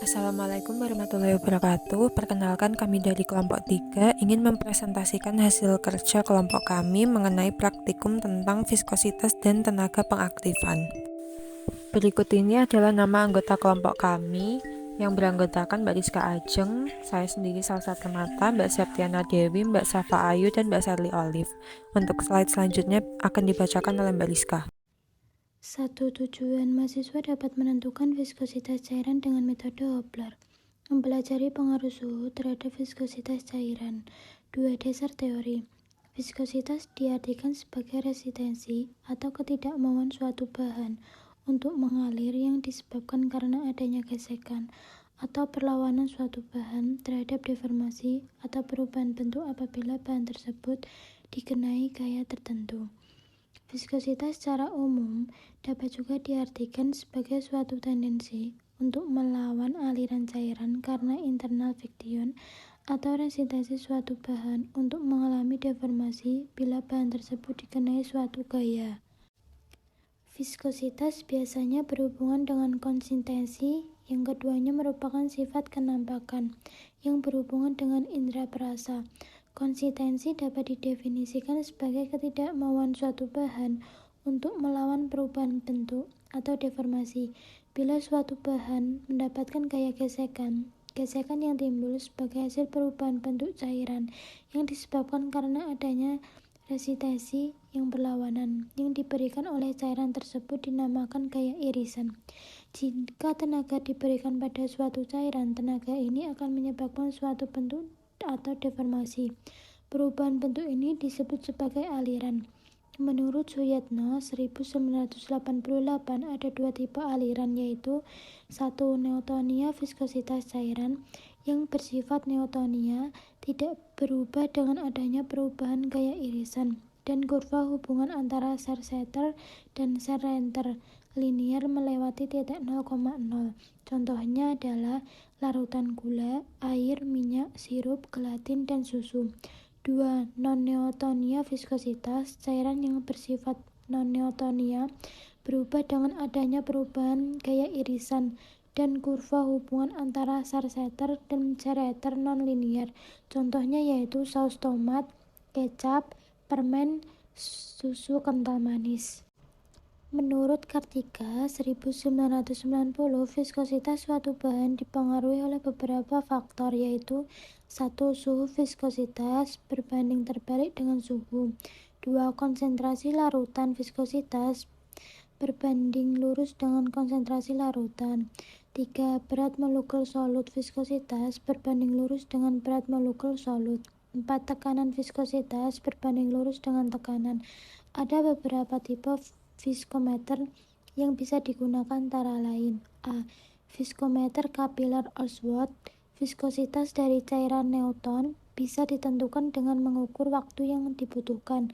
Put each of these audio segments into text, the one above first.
Assalamualaikum warahmatullahi wabarakatuh. Perkenalkan, kami dari kelompok 3 ingin mempresentasikan hasil kerja kelompok kami mengenai praktikum tentang viskositas dan tenaga pengaktifan. Berikut ini adalah nama anggota kelompok kami yang beranggotakan Mbak Rizka Ajeng, saya sendiri Salsat Mata, Mbak Septiana Dewi, Mbak Safa Ayu, dan Mbak Sally Olive. Untuk slide selanjutnya akan dibacakan oleh Mbak Rizka. Satu, tujuan mahasiswa dapat menentukan viskositas cairan dengan metode Hopler. Mempelajari pengaruh suhu terhadap viskositas cairan. 2. Dasar teori. Viskositas diartikan sebagai resistensi atau ketidakmauan suatu bahan untuk mengalir yang disebabkan karena adanya gesekan atau perlawanan suatu bahan terhadap deformasi atau perubahan bentuk apabila bahan tersebut dikenai gaya tertentu. Viskositas secara umum dapat juga diartikan sebagai suatu tendensi untuk melawan aliran cairan karena internal friction atau resistensi suatu bahan untuk mengalami deformasi bila bahan tersebut dikenai suatu gaya. Viskositas biasanya berhubungan dengan konsistensi, yang keduanya merupakan sifat kenampakan yang berhubungan dengan indera perasa. Konsistensi dapat didefinisikan sebagai ketidakmauan suatu bahan untuk melawan perubahan bentuk atau deformasi. Bila suatu bahan mendapatkan gaya gesekan yang timbul sebagai hasil perubahan bentuk cairan yang disebabkan karena adanya resistensi yang berlawanan yang diberikan oleh cairan tersebut dinamakan gaya irisan. Jika tenaga diberikan pada suatu cairan, tenaga ini akan menyebabkan suatu bentuk atau deformasi. Perubahan bentuk ini disebut sebagai aliran. Menurut Suyetno 1988 ada dua tipe aliran, yaitu 1. Neotonia viskositas cairan yang bersifat neotonia tidak berubah dengan adanya perubahan gaya irisan, dan kurva hubungan antara Scherzer dan Scherzer linear melewati titik 0,0. Contohnya adalah larutan gula, air, minyak, sirup, gelatin, dan susu. 2. Non-neotonia viskositas cairan yang bersifat non-neotonia berubah dengan adanya perubahan gaya irisan dan kurva hubungan antara Scherzer dan Scherzer non-linear. Contohnya yaitu saus tomat, kecap, permen, susu kental manis. Menurut Kartika 1990, viskositas suatu bahan dipengaruhi oleh beberapa faktor, yaitu 1. Suhu viskositas berbanding terbalik dengan suhu. 2. Konsentrasi larutan viskositas berbanding lurus dengan konsentrasi larutan. 3. Berat molekul solut viskositas berbanding lurus dengan berat molekul solut. 4. Tekanan viskositas berbanding lurus dengan tekanan. Ada beberapa tipe viskometer yang bisa digunakan antara lain: A. Viskometer kapiler Oswald. Viskositas dari cairan neutron bisa ditentukan dengan mengukur waktu yang dibutuhkan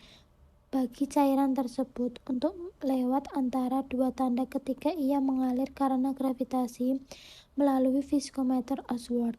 bagi cairan tersebut untuk lewat antara dua tanda ketika ia mengalir karena gravitasi melalui viskometer Oswald.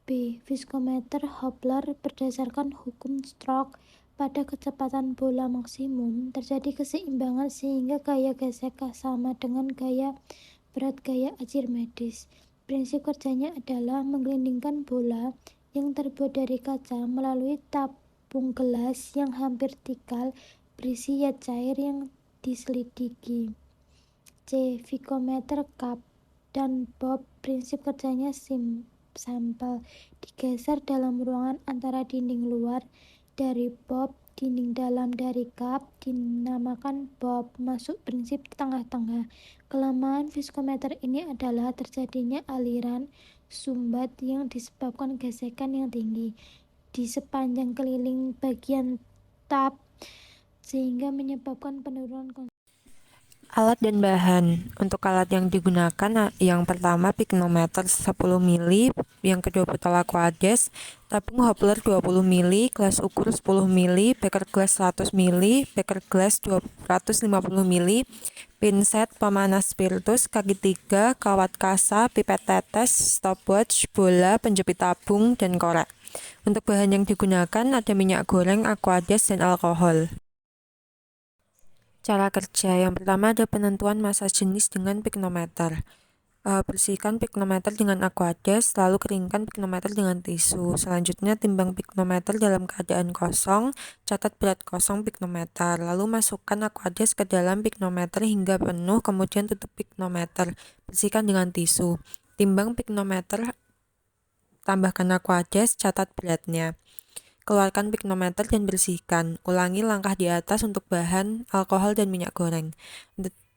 B. Viskometer Hopler berdasarkan hukum Stokes. Pada kecepatan bola maksimum, terjadi keseimbangan sehingga gaya gesek sama dengan berat gaya Archimedes. Prinsip kerjanya adalah menggelindingkan bola yang terbuat dari kaca melalui tabung gelas yang hampir vertikal berisi zat cair yang diselidiki. C. Viskometer cup dan bob. Prinsip kerjanya sampel digeser dalam ruangan antara dinding luar dari bob, dinding dalam dari cup dinamakan bob, masuk prinsip tengah-tengah. Kelemahan viskometer ini adalah terjadinya aliran sumbat yang disebabkan gesekan yang tinggi di sepanjang keliling bagian tab sehingga menyebabkan penurunan Alat dan bahan. Untuk alat yang digunakan, yang pertama pignometer 10 mili, yang kedua botol aquades, tabung Hopler 20 mili, gelas ukur 10 mili, beker gelas 100 mili, beker gelas 250 mili, pinset, pemanas spiritus, kaki 3, kawat kasa, pipet tetes, stopwatch, bola, penjepit tabung, dan korek. Untuk bahan yang digunakan ada minyak goreng, aquades, dan alkohol. Cara kerja yang pertama ada penentuan massa jenis dengan pignometer. Bersihkan piknometer dengan aquades, lalu keringkan piknometer dengan tisu. Selanjutnya timbang piknometer dalam keadaan kosong, catat berat kosong piknometer. Lalu masukkan aquades ke dalam piknometer hingga penuh, kemudian tutup piknometer. Bersihkan dengan tisu. Timbang piknometer, tambahkan aquades, catat beratnya. Keluarkan piknometer dan bersihkan. Ulangi langkah di atas untuk bahan, alkohol, dan minyak goreng.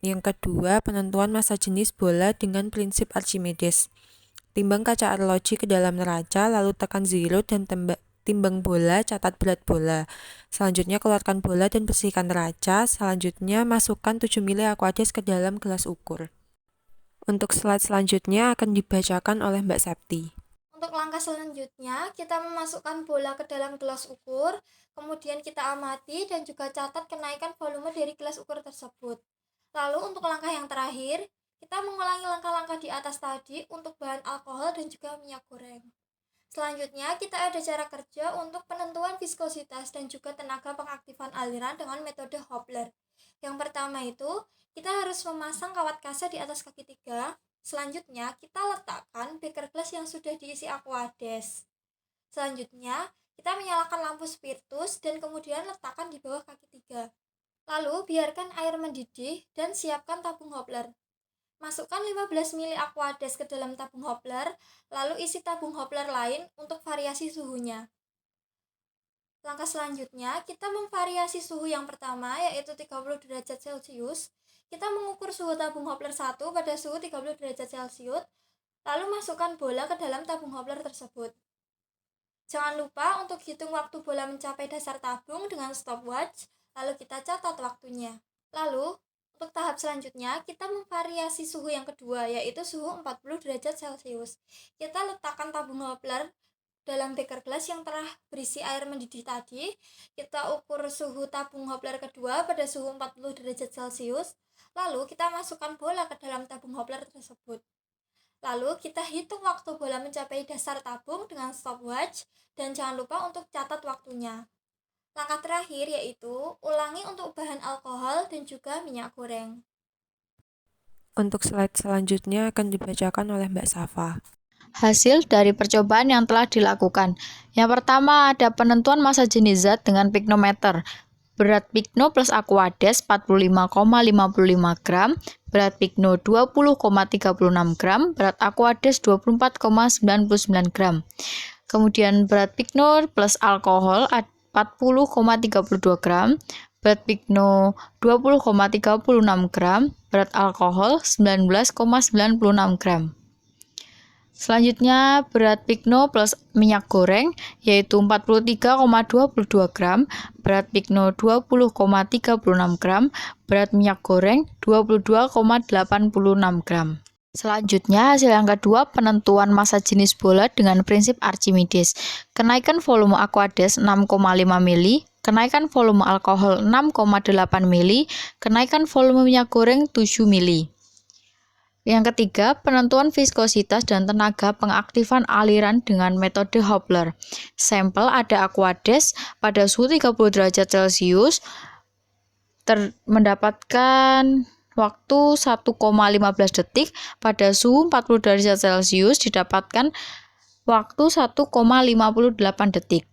Yang kedua, penentuan massa jenis bola dengan prinsip Archimedes. Timbang kaca arloji ke dalam neraca, lalu tekan zero dan timbang bola, catat berat bola. Selanjutnya keluarkan bola dan bersihkan neraca. Selanjutnya masukkan 7 ml aquades ke dalam gelas ukur. Untuk slide selanjutnya akan dibacakan oleh Mbak Septi. Untuk langkah selanjutnya, kita memasukkan bola ke dalam gelas ukur, kemudian kita amati dan juga catat kenaikan volume dari gelas ukur tersebut. Lalu untuk langkah yang terakhir, kita mengulangi langkah-langkah di atas tadi untuk bahan alkohol dan juga minyak goreng. Selanjutnya, kita ada cara kerja untuk penentuan viskositas dan juga tenaga pengaktifan aliran dengan metode Hopler. Yang pertama itu, kita harus memasang kawat kaca di atas kaki 3. Selanjutnya, kita letakkan beker gelas yang sudah diisi aquades. Selanjutnya, kita menyalakan lampu spiritus dan kemudian letakkan di bawah kaki 3. Lalu, biarkan air mendidih dan siapkan tabung Hopler. Masukkan 15 ml aquades ke dalam tabung Hopler, lalu isi tabung Hopler lain untuk variasi suhunya. Langkah selanjutnya, kita memvariasi suhu yang pertama, yaitu 30 derajat Celcius. Kita mengukur suhu tabung Hopler 1 pada suhu 30 derajat Celcius, lalu masukkan bola ke dalam tabung Hopler tersebut. Jangan lupa untuk hitung waktu bola mencapai dasar tabung dengan stopwatch, lalu kita catat waktunya. Lalu, untuk tahap selanjutnya, kita memvariasi suhu yang kedua, yaitu suhu 40 derajat Celcius. Kita letakkan tabung Hopler dalam beker gelas yang telah berisi air mendidih tadi. Kita ukur suhu tabung Hopler kedua pada suhu 40 derajat Celcius. Lalu, kita masukkan bola ke dalam tabung Hopler tersebut. Lalu, kita hitung waktu bola mencapai dasar tabung dengan stopwatch, dan jangan lupa untuk catat waktunya. Langkah terakhir yaitu ulangi untuk bahan alkohol dan juga minyak goreng. Untuk slide selanjutnya akan dibacakan oleh Mbak Safa. Hasil dari percobaan yang telah dilakukan. Yang pertama ada penentuan massa jenis zat dengan piknometer. Berat pikno plus aquades 45,55 gram, berat pikno 20,36 gram, berat aquades 24,99 gram. Kemudian berat pikno plus alkohol 40,32 gram, berat pikno 20,36 gram, berat alkohol 19,96 gram. Selanjutnya berat pikno plus minyak goreng yaitu 43,22 gram, berat pikno 20,36 gram, berat minyak goreng 22,86 gram. Selanjutnya hasil yang kedua penentuan massa jenis bola dengan prinsip Archimedes. Kenaikan volume aquades 6,5 ml, kenaikan volume alkohol 6,8 ml, kenaikan volume minyak goreng 7 ml. Yang ketiga, penentuan viskositas dan tenaga pengaktifan aliran dengan metode Hopler. Sampel ada aquades pada suhu 30 derajat Celcius mendapatkan waktu 1,15 detik, pada suhu 40 derajat Celcius didapatkan waktu 1,58 detik.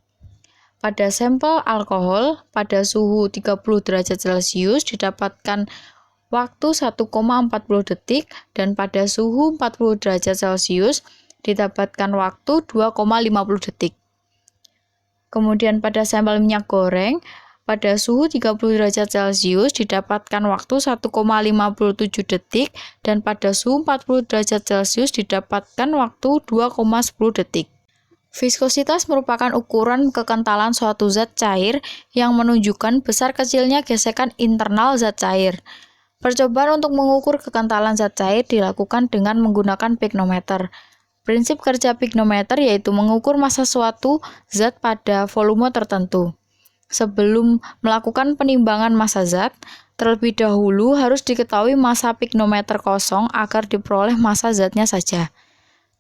Pada sampel alkohol pada suhu 30 derajat Celcius didapatkan waktu 1,40 detik, dan pada suhu 40 derajat Celcius didapatkan waktu 2,50 detik. Kemudian pada sampel minyak goreng pada suhu 30 derajat Celcius didapatkan waktu 1,57 detik, dan pada suhu 40 derajat Celcius didapatkan waktu 2,10 detik. Viskositas merupakan ukuran kekentalan suatu zat cair yang menunjukkan besar kecilnya gesekan internal zat cair. Percobaan untuk mengukur kekentalan zat cair dilakukan dengan menggunakan piknometer. Prinsip kerja piknometer yaitu mengukur massa suatu zat pada volume tertentu. Sebelum melakukan penimbangan massa zat, terlebih dahulu harus diketahui massa piknometer kosong agar diperoleh massa zatnya saja.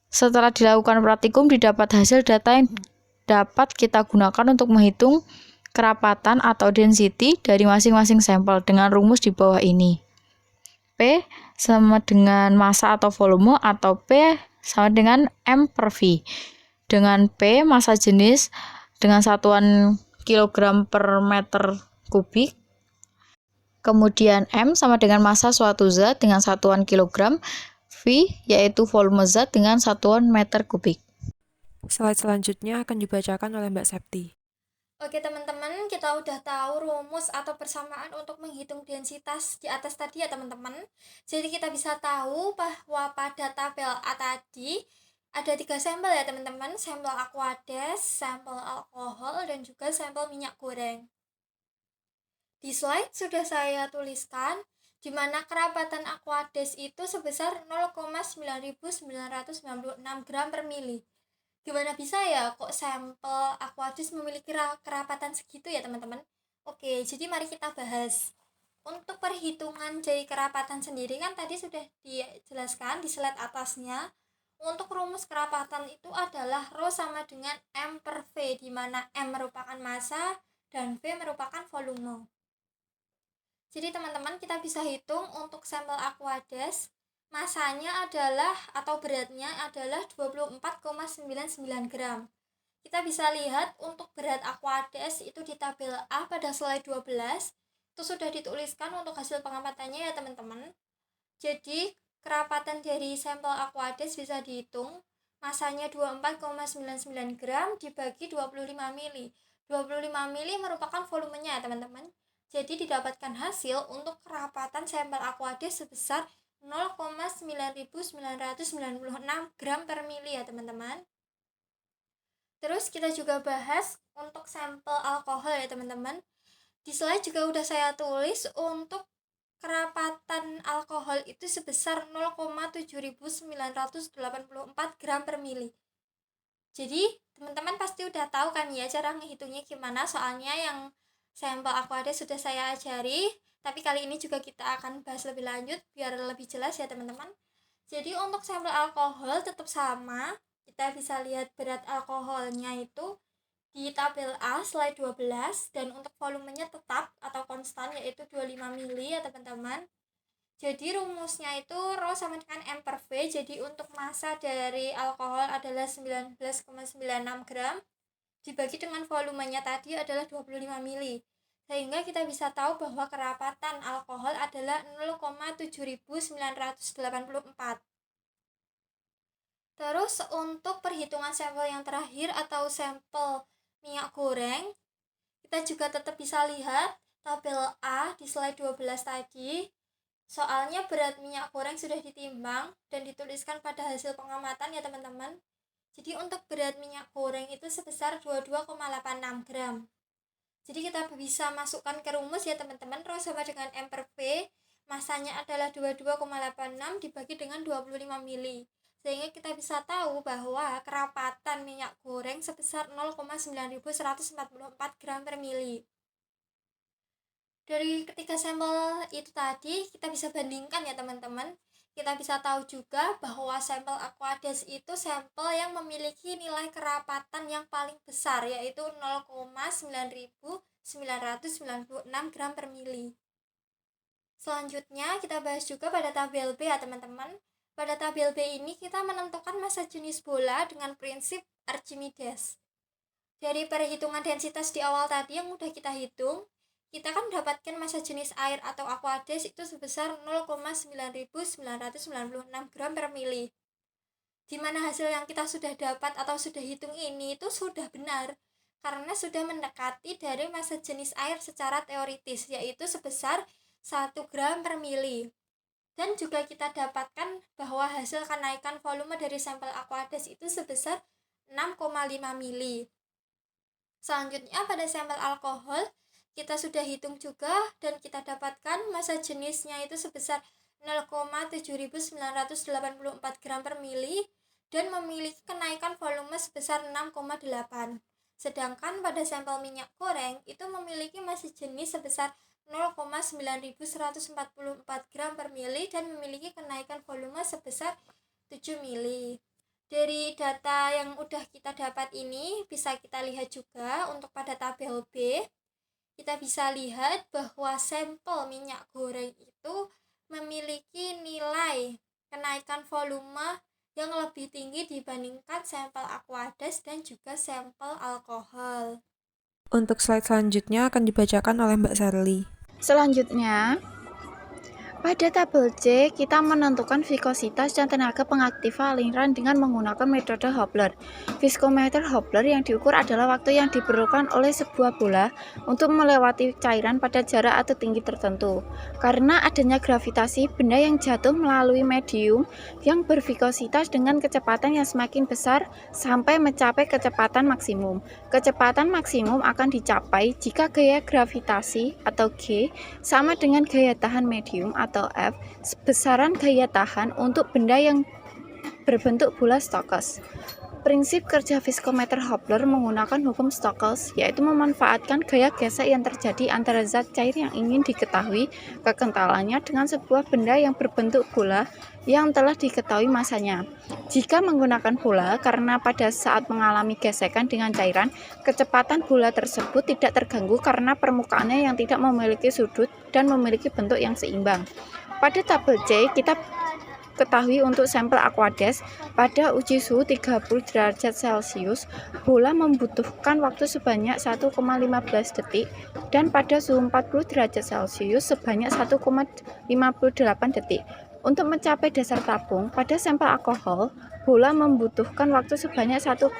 Setelah dilakukan praktikum, didapat hasil data yang dapat kita gunakan untuk menghitung kerapatan atau density dari masing-masing sampel dengan rumus di bawah ini. P sama dengan massa atau volume, atau P sama dengan M per V. Dengan P massa jenis dengan satuan kilogram per meter kubik. Kemudian M sama dengan massa suatu zat dengan satuan kilogram, V yaitu volume zat dengan satuan meter kubik. Slide selanjutnya akan dibacakan oleh Mbak Septi. Oke teman-teman, kita udah tahu rumus atau persamaan untuk menghitung densitas di atas tadi ya teman-teman. Jadi kita bisa tahu bahwa pada tabel A tadi ada 3 sampel ya teman-teman. Sampel aquades, sampel alkohol, dan juga sampel minyak goreng. Di slide sudah saya tuliskan di mana kerapatan aquades itu sebesar 0,9996 gram per mili. Gimana bisa ya kok sampel aquades memiliki kerapatan segitu ya teman-teman? Oke, jadi mari kita bahas. Untuk perhitungan dari kerapatan sendiri kan tadi sudah dijelaskan di slide atasnya. Untuk rumus kerapatan itu adalah Rho sama dengan M per V, di mana M merupakan massa dan V merupakan volume. Jadi teman-teman kita bisa hitung untuk sampel aquades. Masanya adalah atau beratnya adalah 24,99 gram. Kita bisa lihat untuk berat aquades itu di tabel A pada slide 12 itu sudah dituliskan untuk hasil pengamatannya ya teman-teman. Jadi kerapatan dari sampel aquades bisa dihitung. Masanya 24,99 gram dibagi 25 mili. 25 mili merupakan volumenya ya teman-teman. Jadi didapatkan hasil untuk kerapatan sampel aquades sebesar 0,9996 gram per mili ya teman-teman. Terus kita juga bahas untuk sampel alkohol ya teman-teman. Di slide juga udah saya tulis untuk kerapatan alkohol itu sebesar 0,7984 gram per mili. Jadi teman-teman pasti udah tahu kan ya cara ngehitungnya gimana, soalnya yang sampel aquades sudah saya ajari, tapi kali ini juga kita akan bahas lebih lanjut biar lebih jelas ya teman-teman. Jadi untuk sampel alkohol tetap sama, kita bisa lihat berat alkoholnya itu di tabel A slide 12, dan untuk volumenya tetap atau konstan yaitu 25 mili ya teman-teman. Jadi rumusnya itu Rho sama dengan M per V. Jadi untuk massa dari alkohol adalah 19,96 gram dibagi dengan volumenya tadi adalah 25 mili. Sehingga kita bisa tahu bahwa kerapatan alkohol adalah 0,7984. Terus untuk perhitungan sampel yang terakhir atau sampel minyak goreng, kita juga tetap bisa lihat tabel A di slide 12 tadi. Soalnya berat minyak goreng sudah ditimbang dan dituliskan pada hasil pengamatan ya teman-teman. Jadi untuk berat minyak goreng itu sebesar 22,86 gram. Jadi kita bisa masukkan ke rumus ya teman-teman. Rho sama dengan M per V, masanya adalah 22,86 dibagi dengan 25 mili. Sehingga kita bisa tahu bahwa kerapatan minyak goreng sebesar 0,9144 gram per mili. Dari ketiga sampel itu tadi kita bisa bandingkan ya teman-teman. Kita bisa tahu juga bahwa sampel aquades itu sampel yang memiliki nilai kerapatan yang paling besar, yaitu 0,9996 gram per mili. Selanjutnya kita bahas juga pada tabel B ya teman-teman. Pada tabel B ini kita menentukan massa jenis bola dengan prinsip Archimedes. Dari perhitungan densitas di awal tadi yang udah kita hitung, kita kan mendapatkan massa jenis air atau aquades itu sebesar 0,9996 gram per mili. Dimana hasil yang kita sudah dapat atau sudah hitung ini itu sudah benar, karena sudah mendekati dari massa jenis air secara teoritis, yaitu sebesar 1 gram per mili. Dan juga kita dapatkan bahwa hasil kenaikan volume dari sampel aquades itu sebesar 6,5 mili. Selanjutnya pada sampel alkohol kita sudah hitung juga dan kita dapatkan massa jenisnya itu sebesar 0,7984 gram per mili dan memiliki kenaikan volume sebesar 6,8. Sedangkan pada sampel minyak goreng itu memiliki massa jenis sebesar 0,9144 gram per mili dan memiliki kenaikan volume sebesar 7 mili. Dari data yang udah kita dapat ini bisa kita lihat juga untuk pada tabel B. Kita bisa lihat bahwa sampel minyak goreng itu memiliki nilai kenaikan volume yang lebih tinggi dibandingkan sampel Aquades dan juga sampel alkohol. Untuk slide selanjutnya akan dibacakan oleh Mbak Sherly. Selanjutnya, pada tabel C, kita menentukan viskositas dan tenaga pengaktifan aliran dengan menggunakan metode Hopler. Viskometer Hopler yang diukur adalah waktu yang diperlukan oleh sebuah bola untuk melewati cairan pada jarak atau tinggi tertentu. Karena adanya gravitasi, benda yang jatuh melalui medium yang berviskositas dengan kecepatan yang semakin besar sampai mencapai kecepatan maksimum. Kecepatan maksimum akan dicapai jika gaya gravitasi atau G sama dengan gaya tahan medium atau F, besaran gaya tahan untuk benda yang berbentuk bola Stokes. Prinsip kerja viskometer Hopler menggunakan hukum Stokes, yaitu memanfaatkan gaya gesek yang terjadi antara zat cair yang ingin diketahui kekentalannya dengan sebuah benda yang berbentuk bola yang telah diketahui masanya. Jika menggunakan bola, karena pada saat mengalami gesekan dengan cairan, kecepatan bola tersebut tidak terganggu karena permukaannya yang tidak memiliki sudut dan memiliki bentuk yang seimbang. Pada tabel C, kita ketahui untuk sampel Aquades, pada uji suhu 30 derajat Celcius, bola membutuhkan waktu sebanyak 1,15 detik dan pada suhu 40 derajat Celcius sebanyak 1,58 detik. Untuk mencapai dasar tabung, pada sampel alkohol, bola membutuhkan waktu sebanyak 1,40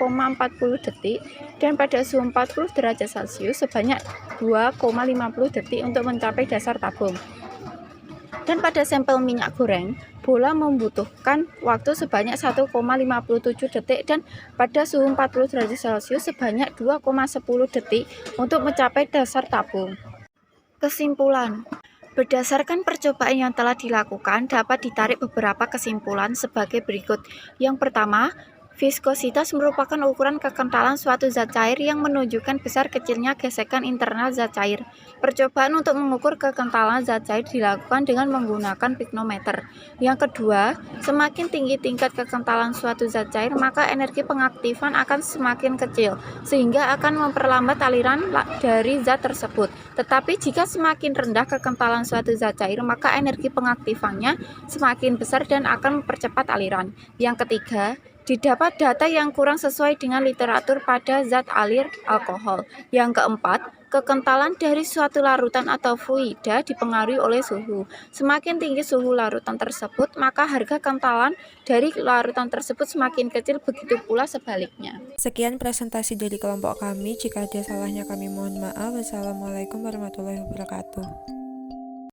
detik dan pada suhu 40 derajat Celcius sebanyak 2,50 detik untuk mencapai dasar tabung. Dan pada sampel minyak goreng, bola membutuhkan waktu sebanyak 1,57 detik dan pada suhu 40 derajat Celcius sebanyak 2,10 detik untuk mencapai dasar tabung. Kesimpulan. Berdasarkan percobaan yang telah dilakukan, dapat ditarik beberapa kesimpulan sebagai berikut. Yang pertama, viskositas merupakan ukuran kekentalan suatu zat cair yang menunjukkan besar kecilnya gesekan internal zat cair. Percobaan untuk mengukur kekentalan zat cair dilakukan dengan menggunakan piknometer. Yang kedua, semakin tinggi tingkat kekentalan suatu zat cair, maka energi pengaktifan akan semakin kecil, sehingga akan memperlambat aliran dari zat tersebut. Tetapi jika semakin rendah kekentalan suatu zat cair, maka energi pengaktifannya semakin besar dan akan mempercepat aliran. Yang ketiga, didapat data yang kurang sesuai dengan literatur pada zat alir alkohol. Yang keempat, kekentalan dari suatu larutan atau fluida dipengaruhi oleh suhu. Semakin tinggi suhu larutan tersebut, maka harga kentalan dari larutan tersebut semakin kecil, begitu pula sebaliknya. Sekian presentasi dari kelompok kami. Jika ada salahnya kami mohon maaf. Wassalamualaikum warahmatullahi wabarakatuh.